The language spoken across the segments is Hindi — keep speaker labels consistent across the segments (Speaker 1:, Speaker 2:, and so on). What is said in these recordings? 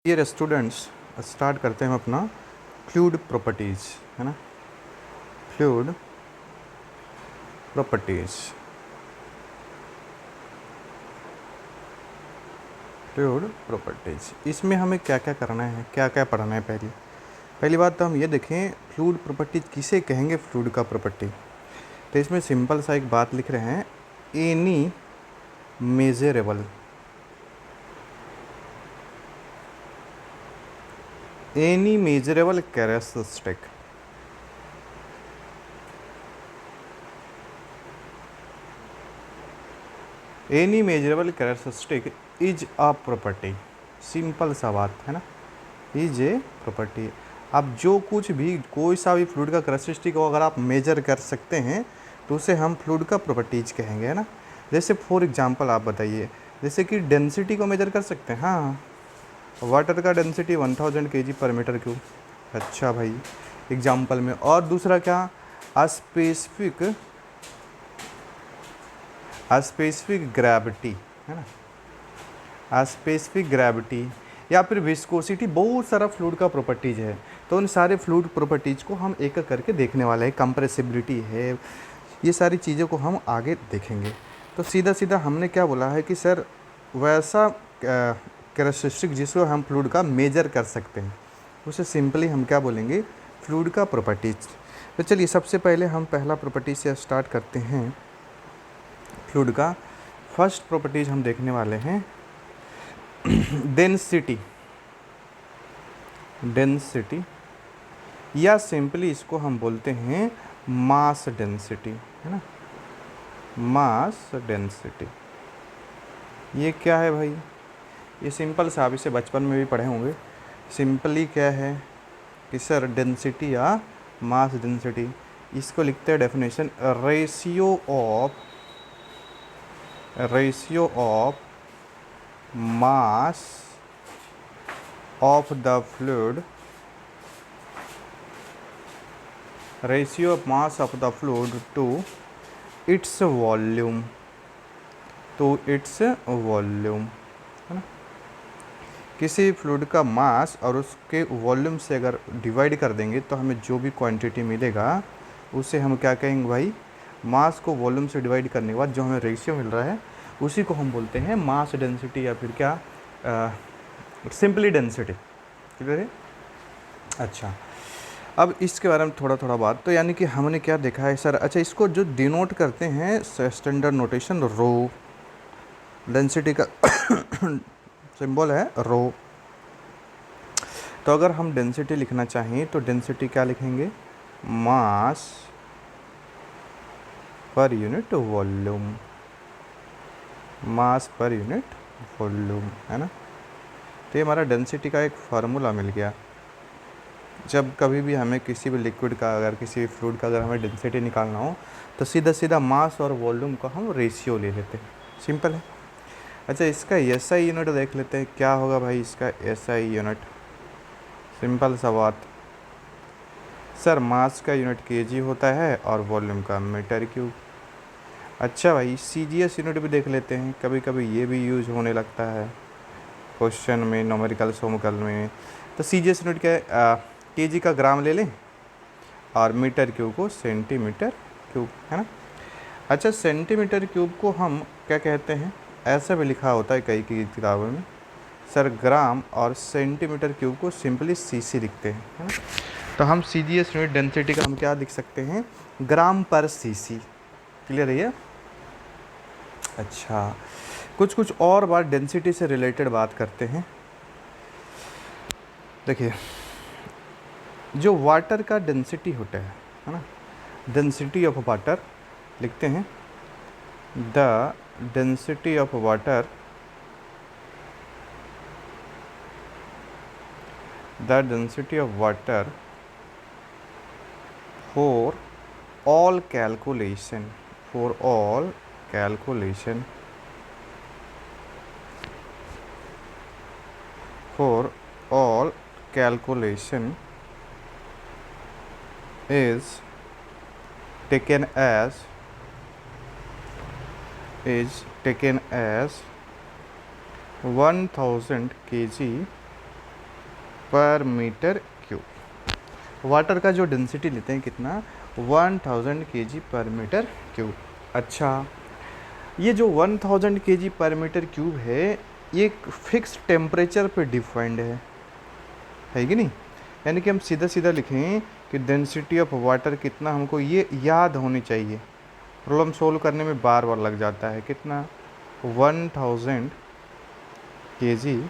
Speaker 1: डियर स्टूडेंट्स, स्टार्ट करते हैं हम अपना फ्लूइड प्रॉपर्टीज़, है ना। फ्लूइड प्रॉपर्टीज़, फ्लूइड प्रॉपर्टीज़, इसमें हमें क्या क्या करना है, क्या क्या पढ़ना है। पहली बात तो हम ये देखें फ्लूइड प्रॉपर्टी किसे कहेंगे। फ्लूइड का प्रॉपर्टी, तो इसमें सिंपल सा एक बात लिख रहे हैं, any measurable, any measurable characteristic, any measurable characteristic is a property. Simple सा बात है ना, इज ए प्रॉपर्टी। अब जो कुछ भी कोई सा भी फ्लूइड का कैरेक्टरिस्टिक हो, अगर आप मेजर कर सकते हैं तो उसे हम फ्लूइड का प्रॉपर्टीज कहेंगे, है ना। जैसे फॉर एग्जांपल आप बताइए, जैसे कि डेंसिटी को मेजर कर सकते हैं। हाँ, वाटर का डेंसिटी 1000 kg पर मीटर क्यूब। अच्छा भाई, एग्जाम्पल में। और दूसरा क्या, स्पेसिफिक ग्रेविटी, है ना। स्पेसिफिक ग्रेविटी या फिर विस्कोसिटी, बहुत सारा फ्लूइड का प्रॉपर्टीज़ है। तो उन सारे फ्लूइड प्रॉपर्टीज़ को हम एक एक करके देखने वाले हैं। कंप्रेसिबिलिटी है, ये सारी चीज़ों को हम आगे देखेंगे। तो सीधा सीधा हमने क्या बोला है कि सर वैसा कैरेक्टरिस्टिक जिसको हम फ्लूइड का मेजर कर सकते हैं, उसे सिंपली हम क्या बोलेंगे, फ्लूइड का प्रॉपर्टीज। तो चलिए सबसे पहले हम पहला प्रॉपर्टी से स्टार्ट करते हैं। फ्लूइड का फर्स्ट प्रॉपर्टीज हम देखने वाले हैं डेंसिटी, डेंसिटी या सिंपली इसको हम बोलते हैं मास डेंसिटी, है ना। मास डेंसिटी ये क्या है भाई, ये सिंपल सा, आप इसे बचपन में भी पढ़े होंगे। सिंपली क्या है कि सर डेंसिटी या मास डेंसिटी, इसको लिखते हैं definition, ratio of mass of the fluid, ratio of mass of the fluid to its volume, to its volume, है ना। किसी फ्लूइड का मास और उसके वॉल्यूम से अगर डिवाइड कर देंगे तो हमें जो भी क्वांटिटी मिलेगा उसे हम क्या कहेंगे भाई, मास को वॉल्यूम से डिवाइड करने के बाद जो हमें रेशियो मिल रहा है उसी को हम बोलते हैं मास डेंसिटी या फिर क्या, सिंपली डेंसिटी। क्लियर है। अच्छा, अब इसके बारे में थोड़ा थोड़ा बात, तो यानी कि हमने क्या देखा है सर। अच्छा, इसको जो डिनोट करते हैं स्टैंडर्ड नोटेशन, रो, डेंसिटी का सिंबल है रो। तो अगर हम डेंसिटी लिखना चाहें तो डेंसिटी क्या लिखेंगे, मास पर यूनिट वॉल्यूम, मास पर यूनिट वॉल्यूम, है ना। तो ये हमारा डेंसिटी का एक फार्मूला मिल गया। जब कभी भी हमें किसी भी लिक्विड का, अगर किसी भी फ्लूइड का अगर हमें डेंसिटी निकालना हो तो सीधा सीधा मास और वॉल्यूम का हम रेशियो ले लेते हैं। सिंपल है। अच्छा, इसका एसआई यूनिट देख लेते हैं, क्या होगा भाई इसका एसआई यूनिट। सिंपल सा बात, सर मास का यूनिट केजी होता है और वॉल्यूम का मीटर क्यूब। अच्छा भाई, सीजीएस यूनिट भी देख लेते हैं, कभी कभी ये भी यूज होने लगता है क्वेश्चन में, न्यूमेरिकल सोमकल में। तो सीजीएस यूनिट क्या है, केजी का ग्राम ले लें और मीटर क्यूब को सेंटीमीटर क्यूब, है ना। अच्छा, सेंटीमीटर क्यूब को हम क्या कहते हैं, ऐसा भी लिखा होता है कई की किताबों में, सर ग्राम और सेंटीमीटर क्यूब को सिंपली सीसी लिखते हैं, है ना। तो हम सीजीएस यूनिट डेंसिटी का हम क्या लिख सकते हैं, ग्राम पर सीसी। क्लियर है ये। अच्छा, कुछ और बात डेंसिटी से रिलेटेड बात करते हैं। देखिए, जो वाटर का डेंसिटी होता है ना, डेंसिटी ऑफ वाटर लिखते हैं, the density of water, the density of water for all calculation, for all calculation, for all calculation is taken as, is taken as 1000 kg पर मीटर क्यूब। वाटर का जो डेंसिटी लेते हैं कितना, 1000 kg पर मीटर क्यूब। अच्छा, ये जो 1000 kg पर मीटर क्यूब है ये एक फिक्स टेम्परेचर पे डिफाइंड है कि नहीं। यानी कि हम सीधा सीधा लिखें कि डेंसिटी ऑफ वाटर कितना, हमको ये याद होनी चाहिए, प्रॉब्लम सोल्व करने में बार बार लग जाता है। कितना, 1000 kg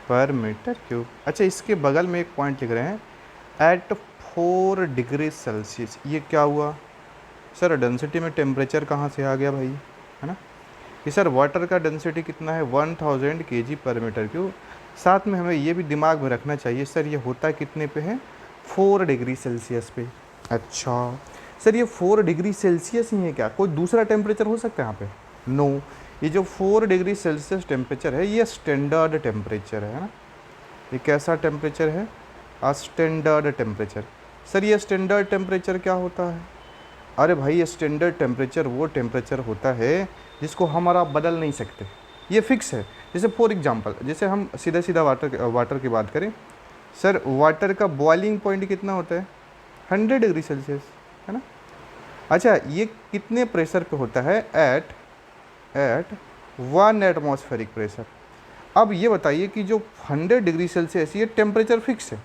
Speaker 1: पर मीटर क्यूब। अच्छा, इसके बगल में एक पॉइंट लिख रहे हैं एट 4 डिग्री सेल्सियस। ये क्या हुआ सर, डेंसिटी में टेम्परेचर कहाँ से आ गया भाई, है ना। कि सर वाटर का डेंसिटी कितना है, 1000 kg पर मीटर क्यूब। साथ में हमें ये भी दिमाग में रखना चाहिए सर ये होता कितने पे है, 4 डिग्री सेल्सियस पे। अच्छा सर, ये 4 डिग्री सेल्सियस ही है क्या, कोई दूसरा टेम्परेचर हो सकता है यहाँ पे? नो, ये जो 4 डिग्री सेल्सियस टेम्परेचर है ये स्टैंडर्ड टेम्परेचर है ना। ये कैसा टेम्परेचर है, स्टैंडर्ड टेम्परेचर। सर ये स्टैंडर्ड टेम्परेचर क्या होता है? अरे भाई, ये स्टैंडर्ड टेम्परेचर वो टेम्परेचर होता है जिसको हम और आप बदल नहीं सकते, ये फिक्स है। जैसे फॉर एग्जांपल, जैसे हम सीधा सीधा वाटर की बात करें, सर वाटर का बॉइलिंग पॉइंट कितना होता है, 100 डिग्री सेल्सियस, है ना। अच्छा, ये कितने प्रेशर पे होता है, एट 1 एटमॉस्फेरिक प्रेशर। अब ये बताइए कि जो 100 डिग्री सेल्सियस ये टेम्परेचर फिक्स है,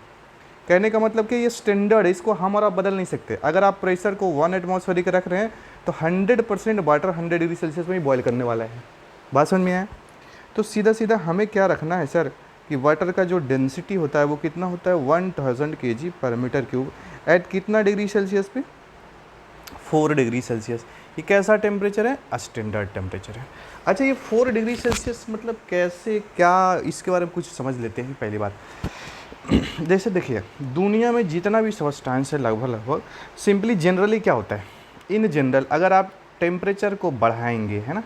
Speaker 1: कहने का मतलब कि ये स्टैंडर्ड है, इसको हम और आप बदल नहीं सकते। अगर आप प्रेशर को 1 एटमॉस्फेरिक रख रहे हैं तो 100% वाटर 100 डिग्री सेल्सियस में ही बॉयल करने वाला है। बात समझ में आया? तो सीधा सीधा हमें क्या रखना है सर कि वाटर का जो डेंसिटी होता है वो कितना होता है, 1000 kg पर मीटर क्यूब एट कितना डिग्री सेल्सियस पे, 4 डिग्री सेल्सियस। ये कैसा टेम्परेचर है, स्टैंडर्ड टेम्परेचर है। अच्छा, ये 4 डिग्री सेल्सियस मतलब कैसे, क्या, इसके बारे में कुछ समझ लेते हैं। पहली बात, जैसे देखिए दुनिया में जितना भी सब्सटेंस है लगभग सिंपली जनरली क्या होता है, इन जनरल अगर आप टेम्परेचर को बढ़ाएंगे, है ना,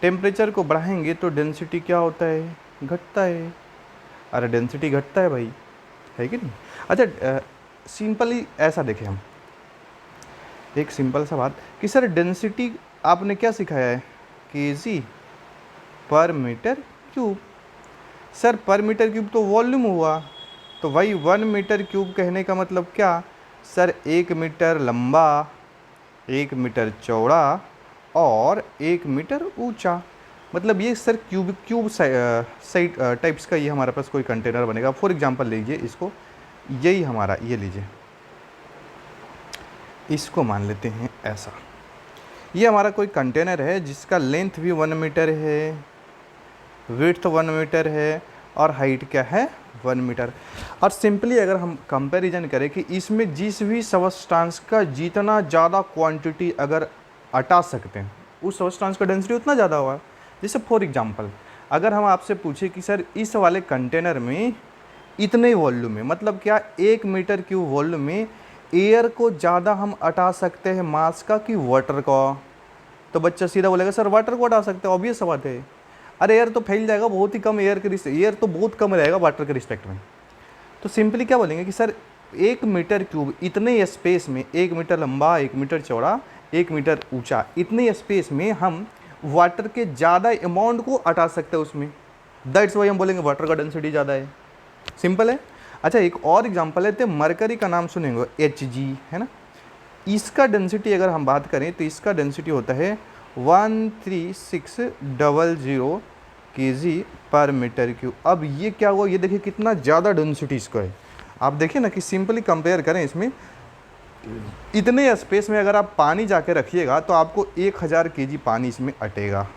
Speaker 1: टेम्परेचर को बढ़ाएंगे तो डेंसिटी क्या होता है, घटता है। अरे डेंसिटी घटता है भाई, है कि नहीं। अच्छा, सिंपली ऐसा देखें हम, एक सिंपल सा बात कि सर डेंसिटी आपने क्या सिखाया है, kg पर मीटर क्यूब। सर पर मीटर क्यूब तो वॉल्यूम हुआ, तो भाई 1 मीटर क्यूब कहने का मतलब क्या, सर 1 मीटर लंबा, 1 मीटर चौड़ा और 1 मीटर ऊंचा। मतलब ये सर क्यूब साइड टाइप्स का ये हमारे पास कोई कंटेनर बनेगा। फॉर एग्जांपल लीजिए इसको, यही हमारा, ये लीजिए, इसको मान लेते हैं ऐसा। ये हमारा कोई कंटेनर है जिसका लेंथ भी 1 मीटर है, विड्थ 1 मीटर है और हाइट क्या है, 1 मीटर। और सिंपली अगर हम कंपैरिजन करें कि इसमें जिस भी सब्सटेंस का जितना ज़्यादा क्वांटिटी अगर हटा सकते हैं उस सब्सटेंस का डेंसिटी उतना ज़्यादा होगा। जैसे फॉर एग्जांपल अगर हम आपसे पूछे कि सर इस वाले कंटेनर में इतने वॉल्यूम में, मतलब क्या 1 मीटर क्यूब वॉल्यूम में एयर को ज़्यादा हम हटा सकते हैं मास का कि वाटर का, तो बच्चा सीधा बोलेगा सर वाटर को हटा सकते हैं, ऑब्वियस बात है। अरे एयर तो फैल जाएगा बहुत ही कम, एयर तो बहुत कम रहेगा वाटर के रिस्पेक्ट में। तो सिंपली क्या बोलेंगे कि सर 1 मीटर क्यूब इतने स्पेस में, 1 मीटर लंबा, 1 मीटर चौड़ा, 1 मीटर ऊंचा, इतने स्पेस में हम वाटर के ज़्यादा अमाउंट को हटा सकते हैं उसमें, दैट्स वाई हम बोलेंगे वाटर का डेंसिटी ज़्यादा है। सिंपल है। अच्छा, एक और एग्जांपल है, तो मरकरी का नाम सुनेंगे, Hg, है ना। इसका डेंसिटी अगर हम बात करें तो इसका डेंसिटी होता है 13600 kg पर मीटर क्यूब। अब ये क्या हुआ, ये देखिए कितना ज़्यादा डेंसिटी इसका है। आप देखिए ना कि सिंपली कंपेयर करें इसमें, इतने स्पेस में अगर आप पानी जाके रखिएगा तो आपको 1000 kg पानी इसमें अटेगा।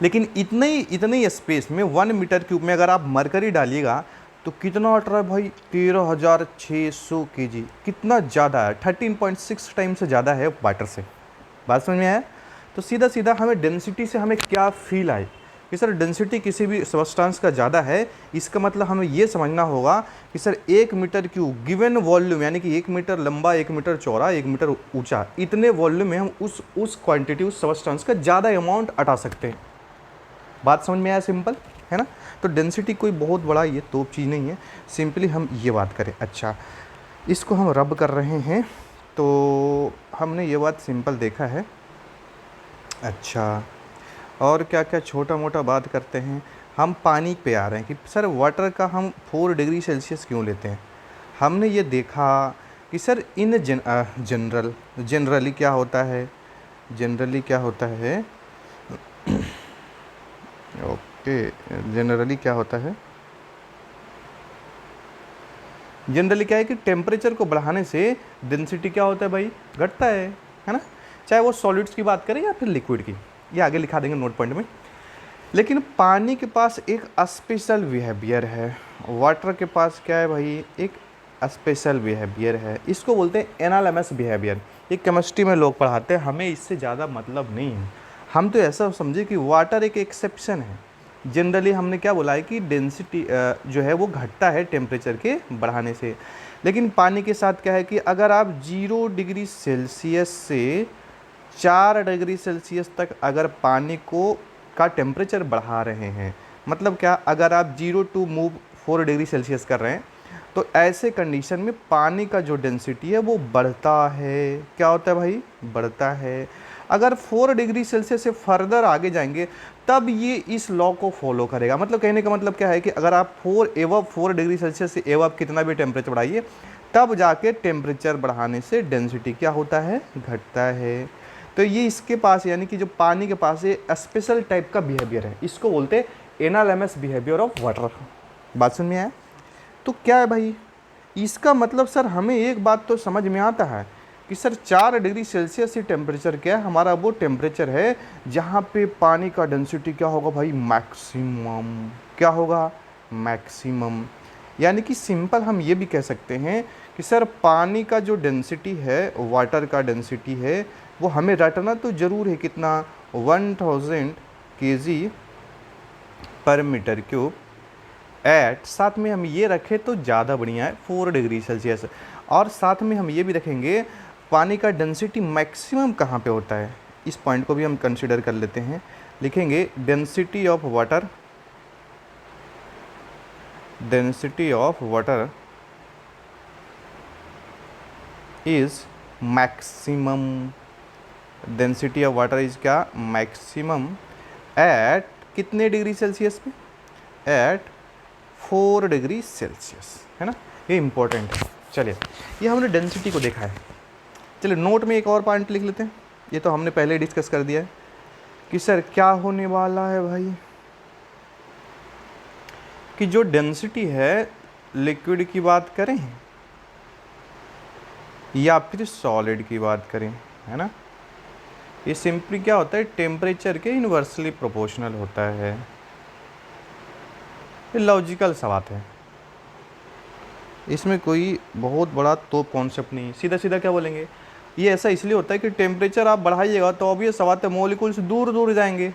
Speaker 1: लेकिन इतने स्पेस में 1 मीटर क्यूब में अगर आप मरकरी डालिएगा तो कितना अट रहा है भाई, 13600 kg। कितना ज़्यादा है, 13.6 टाइम से ज़्यादा है वाटर से। बात समझ में आया? तो सीधा सीधा हमें डेंसिटी से हमें क्या फील आए कि सर डेंसिटी किसी भी सब्सटेंस का ज़्यादा है, इसका मतलब हमें ये समझना होगा कि sir 1 metre cube given volume, यानी कि 1 मीटर लंबा, 1 मीटर चौड़ा, 1 मीटर ऊंचा, इतने वॉल्यूम में हम उस क्वांटिटी, उस सब्सटेंस का ज़्यादा अमाउंट हटा सकते हैं। बात समझ में आया? सिंपल है ना। तो डेंसिटी कोई बहुत बड़ा ये तोप चीज़ नहीं है, सिंपली हम ये बात करें। अच्छा, इसको हम रब कर रहे हैं तो हमने ये बात सिंपल देखा है। अच्छा, और क्या क्या छोटा मोटा बात करते हैं हम पानी पे आ रहे हैं कि सर वाटर का हम 4 डिग्री सेल्सियस क्यों लेते हैं। हमने ये देखा कि सर इन जनरली क्या होता है, जनरली क्या होता है, ओके, जनरली क्या होता है, जनरली क्या है कि टेम्परेचर को बढ़ाने से डेंसिटी क्या होता है भाई, घटता है ना। चाहे वो सॉलिड्स की बात करें या फिर लिक्विड की, ये आगे लिखा देंगे नोट पॉइंट में। लेकिन पानी के पास एक स्पेशल बिहेवियर है, वाटर के पास क्या है भाई, एक स्पेशल बिहेवियर है, इसको बोलते हैं एनालमस बिहेवियर। ये केमिस्ट्री में लोग पढ़ाते हैं, हमें इससे ज़्यादा मतलब नहीं है। हम तो ऐसा समझे कि वाटर एक एक्सेप्शन है। जनरली हमने क्या बोला है कि डेंसिटी जो है वो घटता है टेम्परेचर के बढ़ाने से। लेकिन पानी के साथ क्या है कि अगर आप 0 डिग्री सेल्सियस से 4 डिग्री सेल्सियस तक अगर पानी को का टेम्परेचर बढ़ा रहे हैं, मतलब क्या, अगर आप 0 टू मूव 4 डिग्री सेल्सियस कर रहे हैं, तो ऐसे कंडीशन में पानी का जो डेंसिटी है वो बढ़ता है। क्या होता है भाई, बढ़ता है। अगर 4 डिग्री सेल्सियस से फर्दर आगे जाएंगे तब ये इस लॉ को फॉलो करेगा। मतलब कहने का मतलब क्या है कि अगर आप 4 डिग्री सेल्सियस से एवं कितना भी टेम्परेचर बढ़ाइए, तब जाके टेम्परेचर बढ़ाने से डेंसिटी क्या होता है, घटता है। तो ये इसके पास, यानी कि जो पानी के पास ये स्पेशल टाइप का बिहेवियर है, इसको बोलते हैं एनालमस बिहेवियर ऑफ वाटर। बात समझ में आया। तो क्या है भाई, इसका मतलब सर हमें एक बात तो समझ में आता है कि सर 4 डिग्री सेल्सियस से टेम्परेचर क्या है, हमारा वो टेम्परेचर है जहाँ पे पानी का डेंसिटी क्या होगा भाई, मैक्सिमम। क्या होगा, मैक्सिमम। यानी कि सिंपल हम ये भी कह सकते हैं कि सर पानी का जो डेंसिटी है, वाटर का डेंसिटी है, वो हमें रटना तो ज़रूर है, कितना, 1000 kg पर मीटर क्यूब एट, साथ में हम ये रखें तो ज़्यादा बढ़िया है, 4 डिग्री सेल्सियस। और साथ में हम ये भी रखेंगे पानी का डेंसिटी मैक्सिमम कहाँ पे होता है, इस पॉइंट को भी हम कंसिडर कर लेते हैं। लिखेंगे density of water, density of water is maximum, density of water is क्या, मैक्सिमम एट कितने डिग्री सेल्सियस पे, एट 4 डिग्री सेल्सियस, है ना। ये इंपॉर्टेंट है। चलिए, ये हमने डेंसिटी को देखा है। चलिए नोट में एक और पॉइंट लिख लेते हैं, ये तो हमने पहले डिस्कस कर दिया है कि सर क्या होने वाला है भाई, कि जो डेंसिटी है लिक्विड की बात करें या फिर सॉलिड की बात करें, है ना, ये सिंपली क्या होता है, टेम्परेचर के इन्वर्सली प्रोपोर्शनल होता है। ये लॉजिकल सा बात है, इसमें कोई बहुत बड़ा तो कॉन्सेप्ट नहीं। सीधा सीधा क्या बोलेंगे, ये ऐसा इसलिए होता है कि टेम्परेचर आप बढ़ाइएगा तो ऑब्वियस बात है मॉलिक्यूल्स दूर दूर जाएंगे,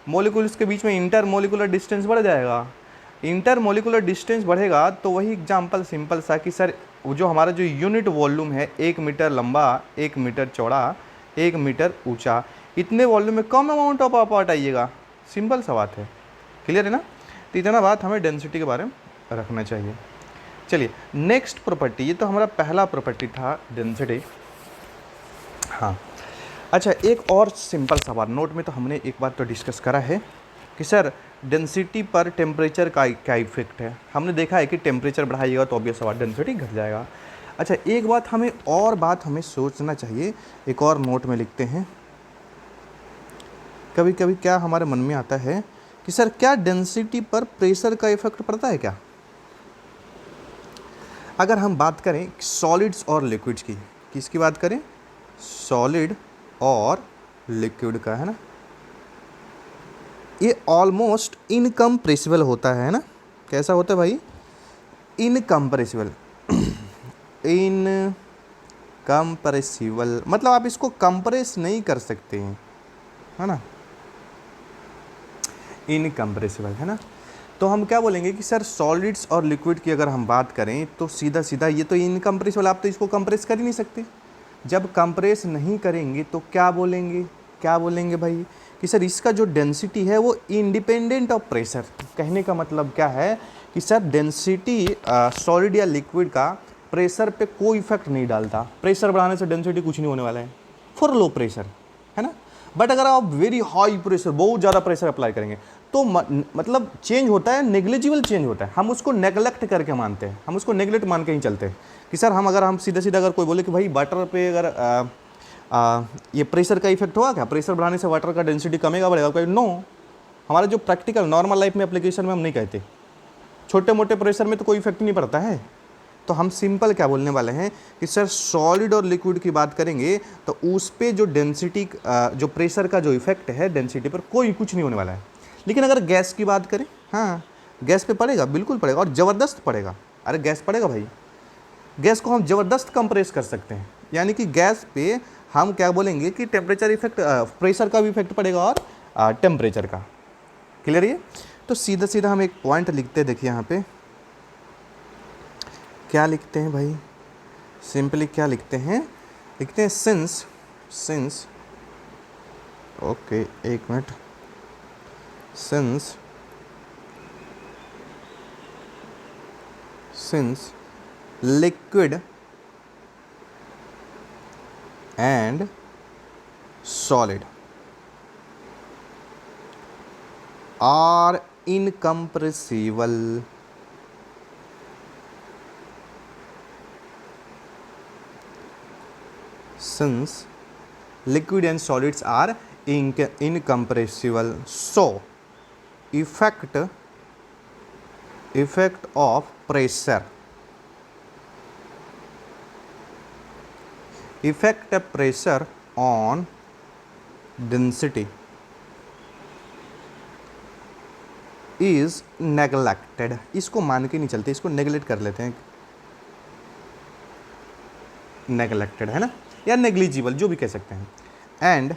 Speaker 1: मॉलिक्यूल्स के बीच में इंटर मॉलिकुलर डिस्टेंस बढ़ जाएगा। इंटर मॉलिकुलर डिस्टेंस बढ़ेगा तो वही एग्जांपल सिंपल सा कि सर जो हमारा जो यूनिट वॉल्यूम है, 1 मीटर लंबा, 1 मीटर चौड़ा, 1 मीटर ऊंचा, इतने वॉल्यूम में कम अमाउंट ऑफ पार्ट आइएगा। सिंपल सा बात है, क्लियर है ना। तो इतना बात हमें डेंसिटी के बारे में रखना चाहिए। चलिए नेक्स्ट प्रॉपर्टी, ये तो हमारा पहला प्रॉपर्टी था डेंसिटी। हाँ अच्छा, एक और सिंपल सा बात, नोट में तो हमने एक बात तो डिस्कस करा है कि सर डेंसिटी पर टेम्परेचर का क्या इफेक्ट है। हमने देखा है कि टेम्परेचर बढ़ाइएगा तो ऑब्वियस बात डेंसिटी घट जाएगा। अच्छा एक बात हमें सोचना चाहिए, एक और नोट में लिखते हैं। कभी कभी क्या हमारे मन में आता है कि सर क्या डेंसिटी पर प्रेशर का इफेक्ट पड़ता है क्या। अगर हम बात करें सॉलिड्स और लिक्विड्स की, किसकी बात करें, सॉलिड और लिक्विड का, है ना, ये ऑलमोस्ट इनकम्प्रेसिबल होता है ना। कैसा होता है भाई, इनकम्प्रेसिबल। इनकम्प्रेसिबल मतलब आप इसको कंप्रेस नहीं कर सकते हैं, है ना, इनकम्प्रेसिबल, है ना। तो हम क्या बोलेंगे कि सर सॉलिड्स और लिक्विड की अगर हम बात करें तो सीधा सीधा ये तो इनकम्प्रेसिबल, आप तो इसको कंप्रेस कर ही नहीं सकते। जब कंप्रेस नहीं करेंगे तो क्या बोलेंगे भाई कि सर इसका जो डेंसिटी है वो इंडिपेंडेंट ऑफ प्रेशर। कहने का मतलब क्या है कि सर डेंसिटी सॉलिड या लिक्विड का प्रेशर पे कोई इफेक्ट नहीं डालता। प्रेशर बढ़ाने से डेंसिटी कुछ नहीं होने वाला है फॉर लो प्रेशर, है ना। बट अगर आप वेरी हाई प्रेशर, बहुत ज़्यादा प्रेशर अप्लाई करेंगे तो मतलब चेंज होता है, नेग्लिजिबल चेंज होता है, हम उसको नेगलेक्ट करके मानते हैं, हम उसको नेगलेक्ट मान के ही चलते हैं कि सर अगर हम सीधा सीधा अगर कोई बोले कि भाई वाटर पे अगर ये प्रेशर का इफेक्ट होगा क्या, प्रेशर बढ़ाने से वाटर का डेंसिटी कमेगा बढ़ेगा, कोई नो, हमारे जो प्रैक्टिकल नॉर्मल लाइफ में एप्लीकेशन में हम नहीं कहते, छोटे मोटे प्रेशर में तो कोई इफेक्ट नहीं पड़ता है। तो हम सिंपल क्या बोलने वाले हैं कि सर सॉलिड और लिक्विड की बात करेंगे तो उस पे जो डेंसिटी जो प्रेशर का जो इफेक्ट है डेंसिटी पर कोई कुछ नहीं होने वाला है। लेकिन अगर गैस की बात करें, हाँ गैस पे पड़ेगा, बिल्कुल पड़ेगा और ज़बरदस्त पड़ेगा। अरे गैस पड़ेगा भाई, गैस को हम ज़बरदस्त कंप्रेस कर सकते हैं, यानी कि गैस पे हम क्या बोलेंगे कि टेम्परेचर इफेक्ट, प्रेशर का भी इफेक्ट पड़ेगा और टेम्परेचर का। क्लियर है? तो सीधा सीधा हम एक पॉइंट लिखते हैं, देखिए यहाँ पे क्या लिखते हैं भाई, सिंपली क्या लिखते हैं, लिखते हैं सिंस ओके एक minute, since liquid and solid are incompressible, since liquid and solids are incompressible, so effect of pressure, effect of pressure on density is neglected. इसको मान के नहीं चलते, इसको नेगलेक्ट कर लेते हैं, नेगलेक्टेड है ना, या नेग्लिजिबल जो भी कह सकते हैं। एंड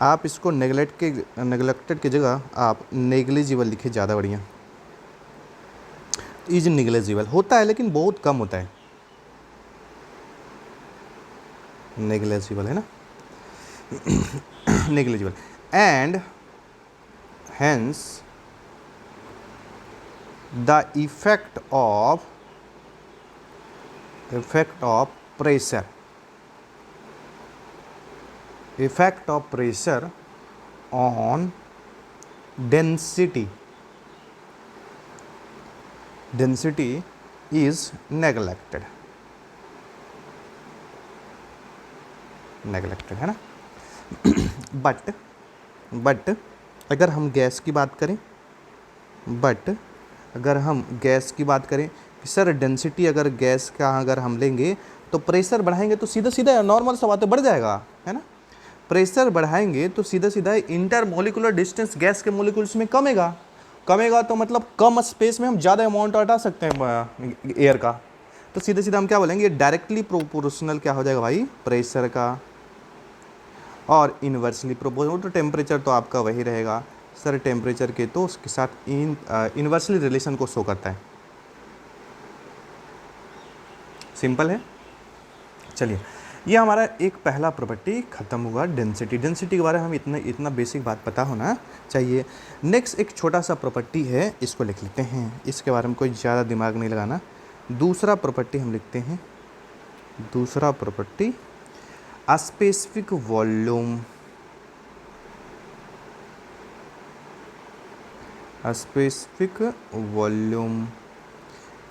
Speaker 1: आप इसको नेगलेक्टेड की जगह आप नेग्लिजिबल लिखे, ज़्यादा बढ़िया। इज नेग्लिजिबल होता है लेकिन बहुत कम होता है, नेग्लिजिबल है ना, negligible. And hence the effect of pressure on density is neglected है ना। बट अगर हम गैस की बात करें, कि सर डेंसिटी अगर गैस का अगर हम लेंगे तो प्रेशर बढ़ाएंगे तो सीधा सीधा नॉर्मल सा बात है, बढ़ जाएगा, है ना। प्रेशर बढ़ाएंगे तो सीधा सीधा इंटरमोलिकुलर डिस्टेंस गैस के मोलिकुल्स में कमेगा तो मतलब कम स्पेस में हम ज़्यादा अमाउंट हटा सकते हैं एयर का। तो सीधा सीधा हम क्या बोलेंगे, डायरेक्टली प्रोपोर्शनल क्या हो जाएगा भाई, प्रेशर का, और इन्वर्सली प्रोपोर्शनल तो टेम्परेचर तो आपका वही रहेगा सर, टेम्परेचर के तो उसके साथ इन्वर्सली रिलेशन को शो करता है। सिंपल है। चलिए ये हमारा एक पहला प्रॉपर्टी खत्म हुआ, डेंसिटी के बारे में हमें इतना बेसिक बात पता होना चाहिए। नेक्स्ट एक छोटा सा प्रॉपर्टी है, इसको लिख लेते हैं, इसके बारे में कोई ज़्यादा दिमाग नहीं लगाना। दूसरा प्रॉपर्टी हम लिखते हैं, दूसरा property specific volume, specific volume,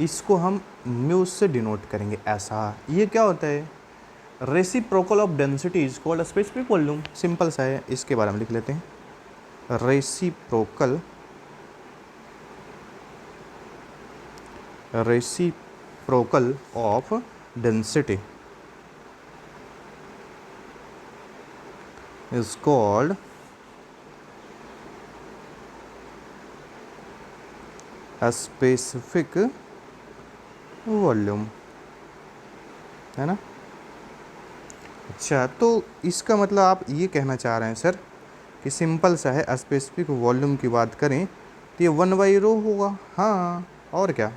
Speaker 1: इसको हम म्यू से डिनोट करेंगे ऐसा। ये क्या होता है, reciprocal of density is called specific volume, simple सा है, इसके बारे में लिख लेते हैं, reciprocal of density is called a specific volume, है ना। अच्छा तो इसका मतलब आप ये कहना चाह रहे हैं सर कि सिंपल सा है, स्पेसिफिक वॉल्यूम की बात करें तो ये 1/ρ होगा, हाँ और क्या।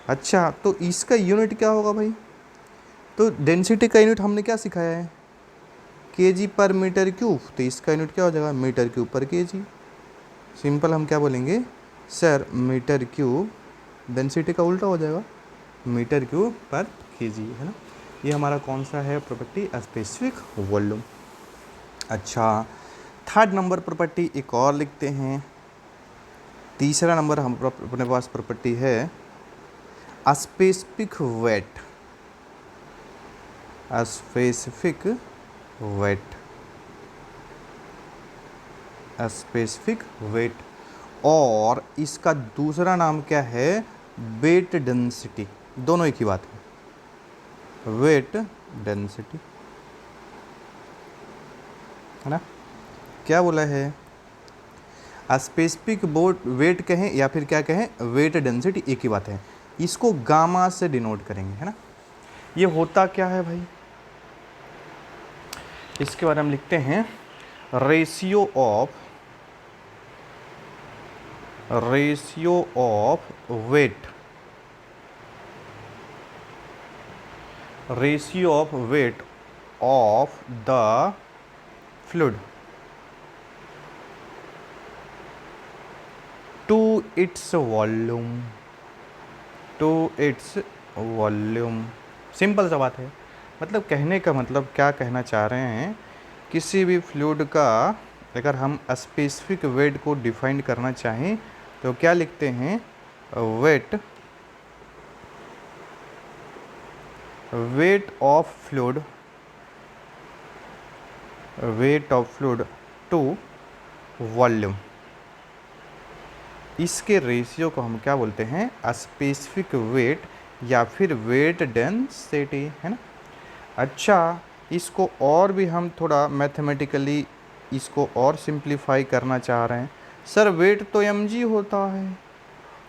Speaker 1: अच्छा तो इसका यूनिट क्या होगा भाई, तो डेंसिटी का यूनिट हमने क्या सिखाया है, kg पर मीटर क्यूब, तो इसका यूनिट क्या हो जाएगा, मीटर क्यूब पर kg। सिंपल हम क्या बोलेंगे सर, मीटर क्यूब, डेंसिटी का उल्टा हो जाएगा, मीटर क्यूब पर kg, है ना। ये हमारा कौन सा है प्रॉपर्टी, स्पेसिफिक वॉल्यूम। अच्छा थर्ड नंबर प्रॉपर्टी एक और लिखते हैं। तीसरा नंबर हम अपने पास प्रॉपर्टी है specific weight. Specific weight, specific weight, और इसका दूसरा नाम क्या है, वेट डेंसिटी। दोनों एक ही बात है, वेट डेंसिटी, है ना। क्या बोला है, स्पेसिफिक वेट कहें या फिर क्या कहें, वेट डेंसिटी, एक ही बात है। इसको गामा से डिनोट करेंगे, है ना। ये होता क्या है भाई, इसके बारे में लिखते हैं ratio of weight, ratio of weight of the fluid to its volume, to its volume. Simple सा बात है, मतलब कहने का मतलब क्या कहना चाह रहे हैं, किसी भी फ्लूइड का अगर हम स्पेसिफिक वेट को डिफाइन करना चाहें तो क्या लिखते हैं, weight, weight of fluid, weight of fluid to volume. इसके रेशियो को हम क्या बोलते हैं, स्पेसिफिक वेट या फिर वेट डेंसिटी, है ना। अच्छा, इसको और भी हम थोड़ा मैथमेटिकली इसको और सिंप्लीफाई करना चाह रहे हैं। सर वेट तो mg होता है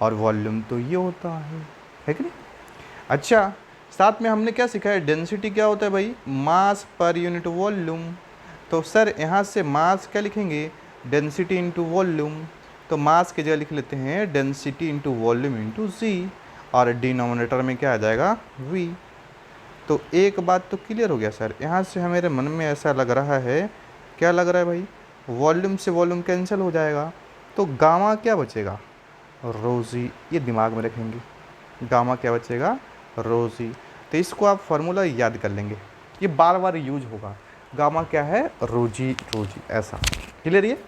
Speaker 1: और वॉल्यूम तो ये होता है कि नहीं। अच्छा, साथ में हमने क्या सीखा है, डेंसिटी क्या होता है भाई, मास पर यूनिट वॉल्यूम। तो सर यहाँ से मास क्या लिखेंगे, डेंसिटी इंटू वॉल्यूम। तो मास की जगह लिख लेते हैं डेंसिटी इंटू वॉल्यूम इंटू जी, और डिनोमिनेटर में क्या आ जाएगा, v। तो एक बात तो क्लियर हो गया सर, यहाँ से हमारे मन में ऐसा लग रहा है, क्या लग रहा है भाई, वॉल्यूम से वॉल्यूम कैंसिल हो जाएगा, तो गामा क्या बचेगा, रोजी। ये दिमाग में रखेंगे, गामा क्या बचेगा, रोजी। तो इसको आप फार्मूला याद कर लेंगे, ये बार बार यूज होगा, गामा क्या है, रोजी, रोजी, ऐसा क्लियर। ये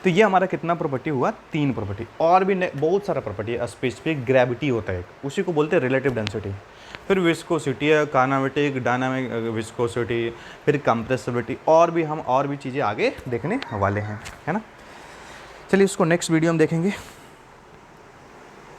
Speaker 1: तो ये हमारा कितना प्रॉपर्टी हुआ, 3 प्रॉपर्टी। और भी बहुत सारा प्रॉपर्टी है। स्पेसिफिक ग्रेविटी होता है, उसी को बोलते हैं रिलेटिव डेंसिटी। फिर विस्कोसिटी है, काइनेमेटिक, डायनामिक विस्कोसिटी, फिर कंप्रेसिबिलिटी, और भी हम और भी चीज़ें आगे देखने वाले हैं, है ना। चलिए इसको नेक्स्ट वीडियो में देखेंगे।